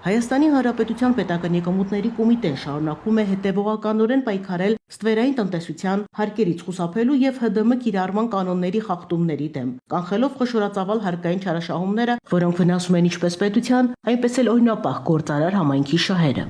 Հայաստանի Հանրապետության պետական եկամուտների կոմիտեն շարունակում է հետևողականորեն պայքարել ստվերային տնտեսության հարկերից խուսափելու եւ ՀԴՄ կիրառման կանոնների խախտումների դեմ, կանխելով խոշորածավալ հարկային չարաշահումները, որոնք վնասում են ինչպես պետության, այնպես էլ օրինապահ գործարար համայնքի շահերը։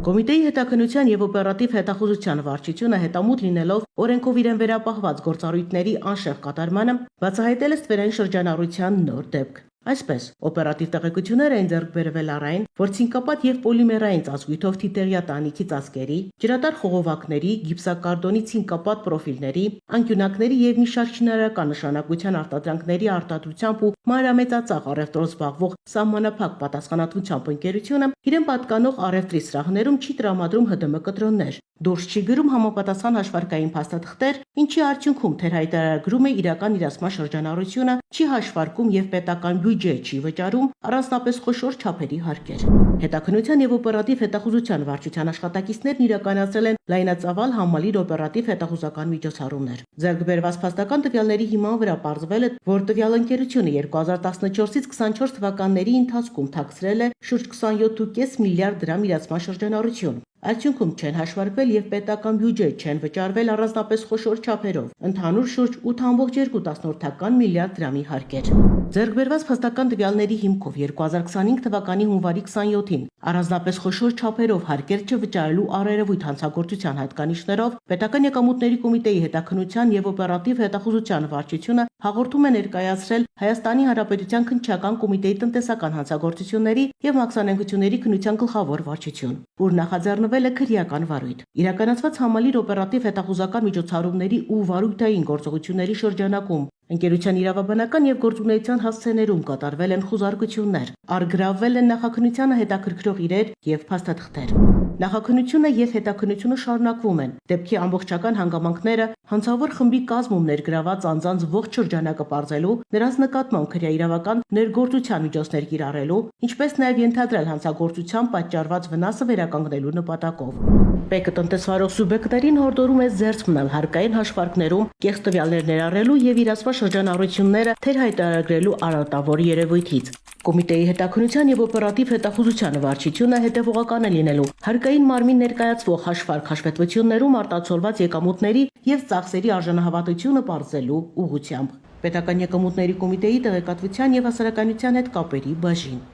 Կոմիտեի հետաքննության եւ օպերատիվ հետախուզության վարչությունը հետամուտ լինելով օրենքով իրեն վերապահված գործառույթների անշեղ կատարմանը բացահայտել է ստվերային շրջանառության նոր դեպք։ Այսպես, օպերատիվ տեղեկությունները են ձեռք բերվել առայն, որ ցինկապատ եւ պոլիմերային ծածկույթով թիթեղյա տանիքի ծածկերի, ջրատար խողովակների, գիպսակարդոնի ցինկապատ պրոֆիլների, անկյունակների եւ մի շարք շինարարական նշանակության արտադրանքների արտադրությամբ ու մանրամեծածախ առևտրով զբաղվող սահմանափակ պատասխանատվությամբ ընկերությունը իրեն պատկանող առևտրի սրահներում չի տրամադրում ՀԴՄ կտրոններ, դուրս չի գրում համապատասխան հաշվարկային փաստաթղթեր, ինչի արդյունքում թերհայտարարագրում է իրական իրացման շրջանառությունը, չի հաշվարկում եւ պետական բյուջե չի վճարում առանձնապես խոշոր չափերի հարկեր։ Հետաքննության եւ օպերատիվ հետախուզության վարչության աշխատակիցներն իրականացրել են լայնածավալ համալիր օպերատիվ հետախուզական միջոցառումներ։ Ձեռք բերված փաստական տվյալների հիման վրա պարզվել է, որ տվյալ ընկերությունը 2014-ից 24 թվականների ընթացքում թաքցրել է շուրջ 27.5 միլիարդ դրամ իրացման շրջանառություն։ Արդյունքում չեն հաշվարկվել եւ պետական բյուջե չեն վճարվել առանձնապես խոշոր չափերով, ընդհանուր շուրջ 8.2 միլիարդ դրամի հարկեր։ Ձեռք բերված փաստական տվյալների հիմքով 2025 թվականի հունվարի 27-ին առանձնապես խոշոր չափերով հարկեր չվճարելու առերևույթ հանցագործության հատկանիշներով պետական եկամուտների կոմիտեի հետաքննության եւ օպերատիվ հետախուզության վարչությունը հաղորդում է ներկայացրել Հայաստանի Հանրապետության քննչական կոմիտեի տնտեսական հանցագործությունների եւ մաքսանենգությունների քննության գլխավոր վարչություն, որ նախաձեռնվել է քրեական վարույթ։ Իրականացված համալիր օպերատիվ հետախուզական միջոցառումների ու վարույթային գործողությունների շրջանակում ընկերության իրավաբանական եւ գործունեության հասցեներում կատարվել են խուզարկություններ, առգրավվել են նախաքննությանը հետաքրքրող իրեր եւ փաստաթղթեր։ Նախաքննությունը եւ հետաքննությունը շարունակվում են։ Դեպքի ամբողջական հանգամանքները հանցավոր խմբի կազմում ներգրաված անձանց ողջ շրջանակը պարզելու, նրանց նկատմամբ քրեաիրավական ներգործության միջոցներ կիրառելու, ինչպես նաեւ ենթադրել հանցագործության պատճառված վնասը վերականգնելու նպատակով։ ՊԵԿ տնտեսվարող սուբյեկտներին հորդորում է զերծ մնալ հարկային հաշվարկներում կեղծ տվյալներ ներառելու եւ իրացված շրջանառությունները թերհայտարարագրելու արատավոր երևույթից։ Կոմիտեի հետաքննության եւ օպերատիվ հետախուզության վարչությունը հետևողական է լինելու հարկային մարմին ներկայացվող հաշվետվություններում արտացոլված եկամուտների եւ ծախսերի արժանահավատությունը պարզելու ուղղությամբ։ Պետական եկամուտների կոմիտեի տեղեկատվության եւ հասարակայնության հետ կապերի բաժին։